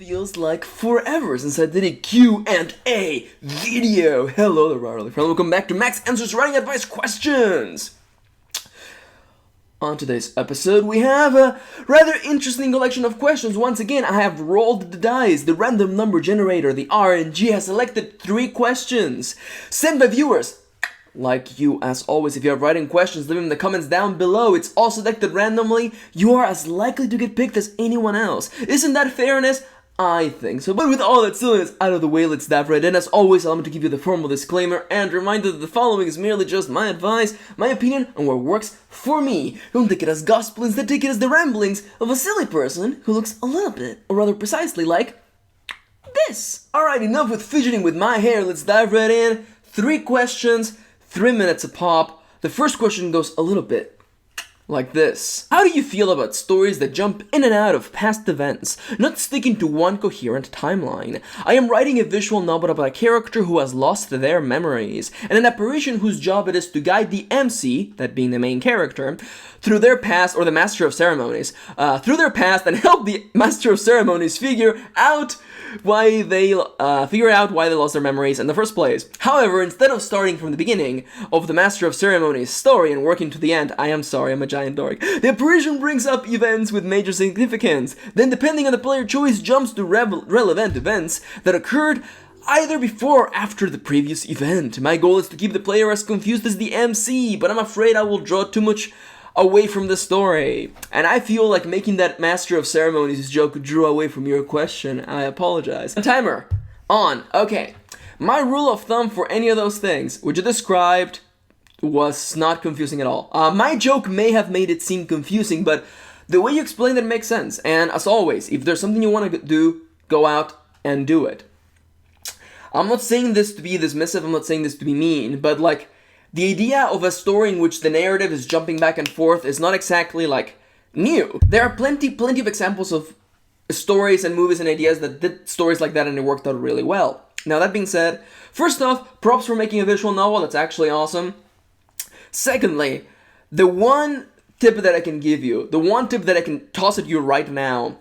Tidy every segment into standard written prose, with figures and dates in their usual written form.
feels like forever since I did a Q&A video. Hello there, Riley friend. Welcome back to Max Answers Writing Advice Questions. On today's episode, we have a rather interesting collection of questions. Once again, I have rolled the dice. The random number generator, the RNG, has selected 3 questions sent by viewers like you. As always, if you have writing questions, leave them in the comments down below. It's all selected randomly. You are as likely to get picked as anyone else. Isn't that fairness? I think so. But with all that silliness out of the way, let's dive right in. As always, allow me to give you the formal disclaimer and reminder that the following is merely just my advice, my opinion, and what works for me. Don't take it as gospel, instead take it as the ramblings of a silly person who looks a little bit, or rather precisely like this. Alright, enough with fidgeting with my hair. Let's dive right in. 3 questions, 3 minutes a pop. The first question goes a little bit like this. How do you feel about stories that jump in and out of past events, not sticking to one coherent timeline? I am writing a visual novel about a character who has lost their memories, and an apparition whose job it is to guide the MC, that being the main character, through their past, or the Master of Ceremonies, through their past and help the Master of Ceremonies figure out why they lost their memories in the first place. However, instead of starting from the beginning of the Master of Ceremonies story and working to the end, I'm a giant dork. The apparition brings up events with major significance, then depending on the player choice jumps to relevant events that occurred either before or after the previous event. My goal is to keep the player as confused as the MC, but I'm afraid I will draw too much away from the story. And I feel like making that Master of Ceremonies joke drew away from your question. I apologize. Timer on. Okay. My rule of thumb for any of those things, which you described, was not confusing at all. My joke may have made it seem confusing, but the way you explained it makes sense. And as always, if there's something you want to do, go out and do it. I'm not saying this to be dismissive, I'm not saying this to be mean, but like, the idea of a story in which the narrative is jumping back and forth is not exactly, like, new. There are plenty of examples of stories and movies and ideas that did stories like that and it worked out really well. Now, that being said, first off, props for making a visual novel. That's actually awesome. Secondly, the one tip that I can give you, the one tip that I can toss at you right now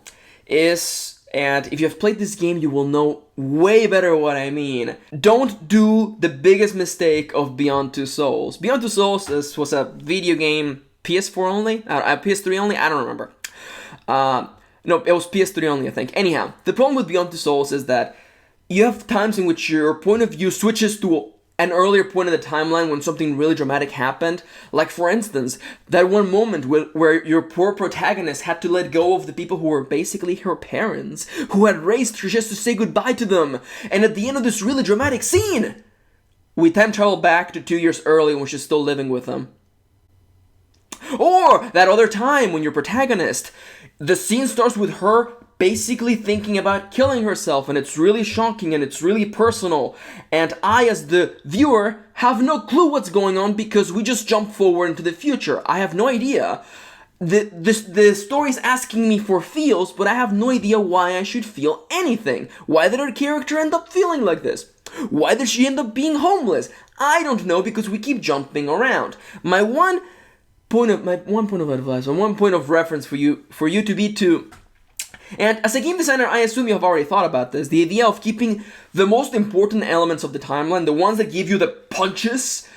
is, and if you have played this game, you will know way better what I mean. Don't do the biggest mistake of Beyond Two Souls. Beyond Two Souls was a video game, PS4 only? PS3 only? I don't remember. No, it was PS3 only, I think. Anyhow, the problem with Beyond Two Souls is that you have times in which your point of view switches to an earlier point in the timeline when something really dramatic happened. Like, for instance, that one moment where your poor protagonist had to let go of the people who were basically her parents, who had raised her just to say goodbye to them. And at the end of this really dramatic scene, we time travel back to 2 years early when she's still living with them. Or that other time when your protagonist, the scene starts with her basically thinking about killing herself, and it's really shocking and it's really personal, and I, as the viewer, have no clue what's going on because we just jump forward into the future. I have no idea. The story's asking me for feels, but I have no idea why I should feel anything. Why did our character end up feeling like this? Why did she end up being homeless? I don't know, because we keep jumping around. My one point of advice, or one point of reference for you to be to. And as a game designer, I assume you have already thought about this. The idea of keeping the most important elements of the timeline, the ones that give you the punches,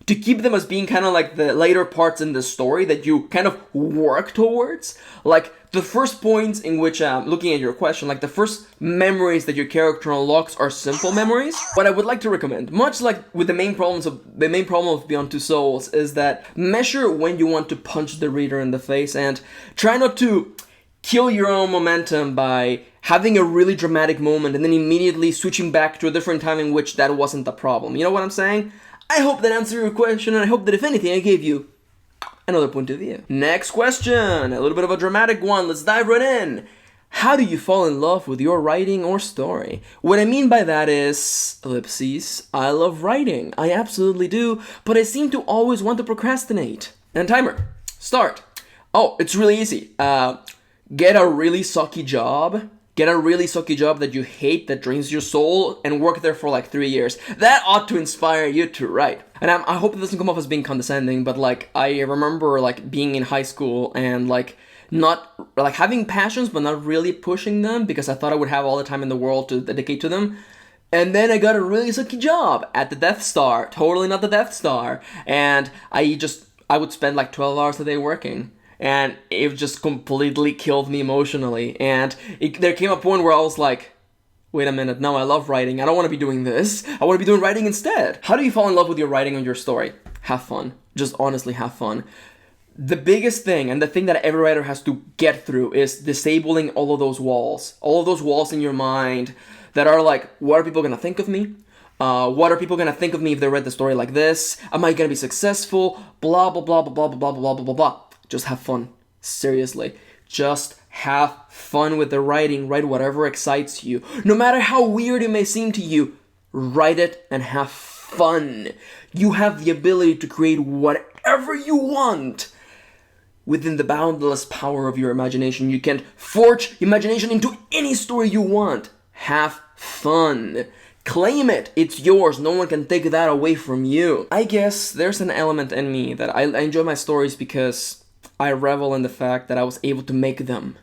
to keep them as being kind of like the later parts in the story that you kind of work towards. Like the first points in which, looking at your question, like the first memories that your character unlocks are simple memories. What I would like to recommend, much like with the main problem of Beyond Two Souls, is that measure when you want to punch the reader in the face and try not to kill your own momentum by having a really dramatic moment and then immediately switching back to a different time in which that wasn't the problem. You know what I'm saying? I hope that answered your question, and I hope that if anything, I gave you another point of view. Next question, a little bit of a dramatic one. Let's dive right in. How do you fall in love with your writing or story? What I mean by that is, ellipses, I love writing. I absolutely do, but I seem to always want to procrastinate. And timer, start. Oh, it's really easy. Get a really sucky job. Get a really sucky job that you hate, that drains your soul, and work there for like 3 years. That ought to inspire you to write. And I hope it doesn't come off as being condescending, but like, I remember like being in high school and like not like having passions but not really pushing them because I thought I would have all the time in the world to dedicate to them. And then I got a really sucky job at the Death Star, totally not the Death Star, and I would spend like 12 hours a day working, and it just completely killed me emotionally. And there came a point where I was like, wait a minute, no, I love writing. I don't want to be doing this. I want to be doing writing instead. How do you fall in love with your writing and your story? Have fun. Just honestly have fun. The biggest thing, and the thing that every writer has to get through, is disabling all of those walls. All of those walls in your mind that are like, what are people going to think of me? What are people going to think of me if they read the story like this? Am I going to be successful? Blah, blah, blah, blah, blah, blah, blah, blah, blah, blah. Just have fun. Seriously. Just have fun with the writing. Write whatever excites you. No matter how weird it may seem to you, write it and have fun. You have the ability to create whatever you want. Within the boundless power of your imagination, you can forge imagination into any story you want. Have fun. Claim it. It's yours. No one can take that away from you. I guess there's an element in me that I enjoy my stories because I revel in the fact that I was able to make them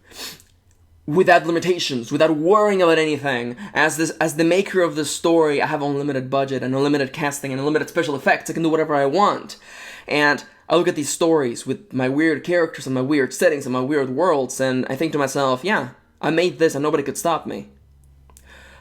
without limitations, without worrying about anything. As the maker of the story, I have unlimited budget and unlimited casting and unlimited special effects. I can do whatever I want. And I look at these stories with my weird characters and my weird settings and my weird worlds, and I think to myself, yeah, I made this and nobody could stop me.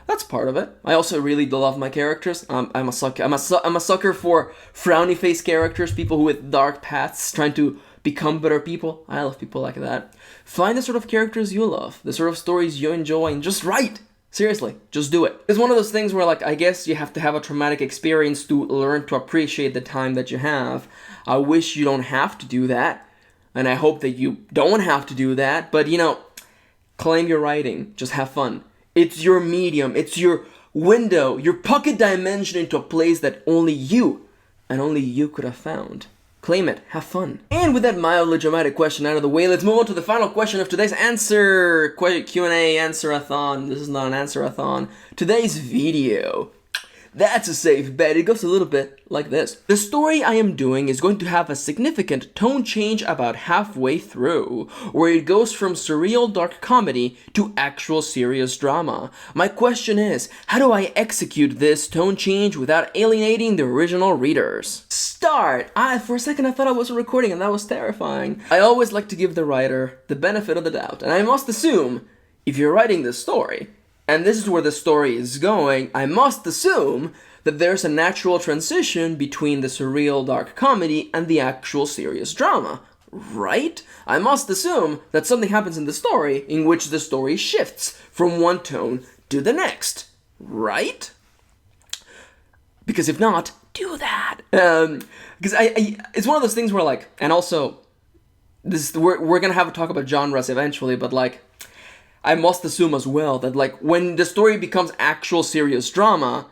That's part of it. I also really do love my characters. I'm a sucker. I'm a sucker for frowny face characters, people who with dark paths trying to become better people. I love people like that. Find the sort of characters you love, the sort of stories you enjoy, and just write. Seriously, just do it. It's one of those things where, like, I guess you have to have a traumatic experience to learn to appreciate the time that you have. I wish you don't have to do that, and I hope that you don't have to do that, but, claim your writing. Just have fun. It's your medium. It's your window, your pocket dimension into a place that only you, and only you could have found. Claim it. Have fun. And with that mildly dramatic question out of the way, let's move on to the final question of today's Q&A answer-a-thon. This is not an answer-a-thon. Today's video. That's a safe bet. It goes a little bit like this. The story I am doing is going to have a significant tone change about halfway through, where it goes from surreal dark comedy to actual serious drama. My question is, how do I execute this tone change without alienating the original readers? Start! For a second I thought I wasn't recording and that was terrifying. I always like to give the writer the benefit of the doubt, and I must assume, if you're writing this story, and this is where the story is going, I must assume that there's a natural transition between the surreal dark comedy and the actual serious drama, right? I must assume that something happens in the story in which the story shifts from one tone to the next, right? Because if not, do that. Because it's one of those things where, like, and also, we're gonna have a talk about genres eventually, but, like, I must assume as well that, like, when the story becomes actual serious drama,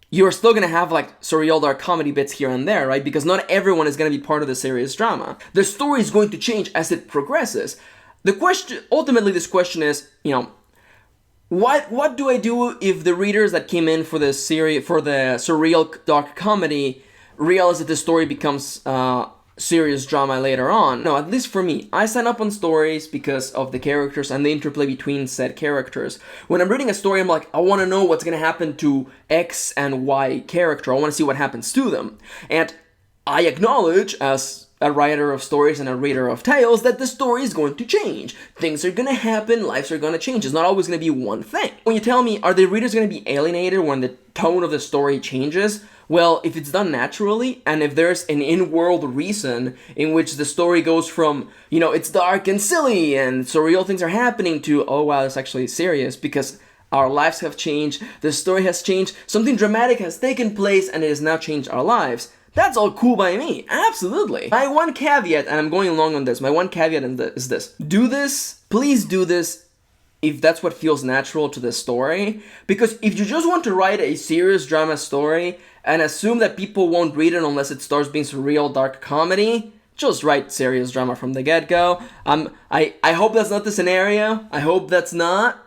you're still gonna have, like, surreal dark comedy bits here and there, right? Because not everyone is gonna be part of the serious drama. The story is going to change as it progresses. Ultimately, this question is, what do I do if the readers that came in for the surreal dark comedy realize that the story becomes serious drama later on? No, at least for me, I sign up on stories because of the characters and the interplay between said characters. When I'm reading a story, I'm like, I want to know what's going to happen to X and Y character. I want to see what happens to them. And I acknowledge, as a writer of stories and a reader of tales, that the story is going to change. Things are going to happen, lives are going to change. It's not always going to be one thing. When you tell me, are the readers going to be alienated when the tone of the story changes? Well, if it's done naturally, and if there's an in-world reason in which the story goes from, it's dark and silly and surreal things are happening to, oh wow, it's actually serious because our lives have changed, the story has changed, something dramatic has taken place and it has now changed our lives. That's all cool by me, absolutely. My one caveat, and I'm going along on this, my one caveat is this. Please do this if that's what feels natural to the story. Because if you just want to write a serious drama story and assume that people won't read it unless it starts being surreal dark comedy, just write serious drama from the get-go. I hope that's not the scenario. I hope that's not.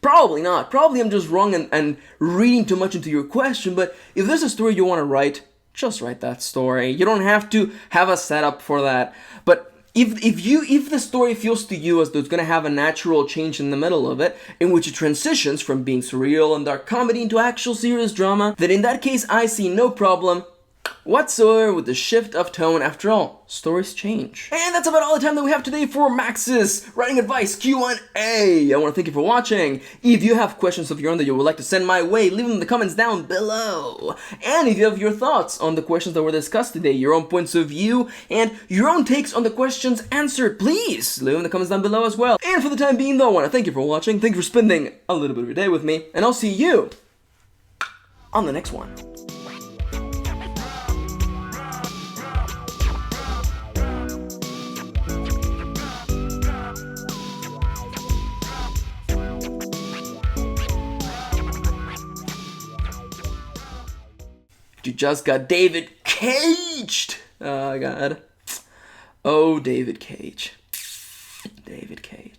Probably not. Probably I'm just wrong and reading too much into your question, but if there's a story you want to write, just write that story. You don't have to have a setup for that. But If the story feels to you as though it's gonna have a natural change in the middle of it, in which it transitions from being surreal and dark comedy into actual serious drama, then in that case I see no problem whatsoever with the shift of tone. After all, stories change. And that's about all the time that we have today for Max's Writing Advice Q&A. I want to thank you for watching. If you have questions of your own that you would like to send my way, leave them in the comments down below. And if you have your thoughts on the questions that were discussed today, your own points of view, and your own takes on the questions answered, please leave them in the comments down below as well. And for the time being though, I want to thank you for watching, thank you for spending a little bit of your day with me, and I'll see you on the next one. You just got David caged! Oh, God. Oh, David Cage. David Cage.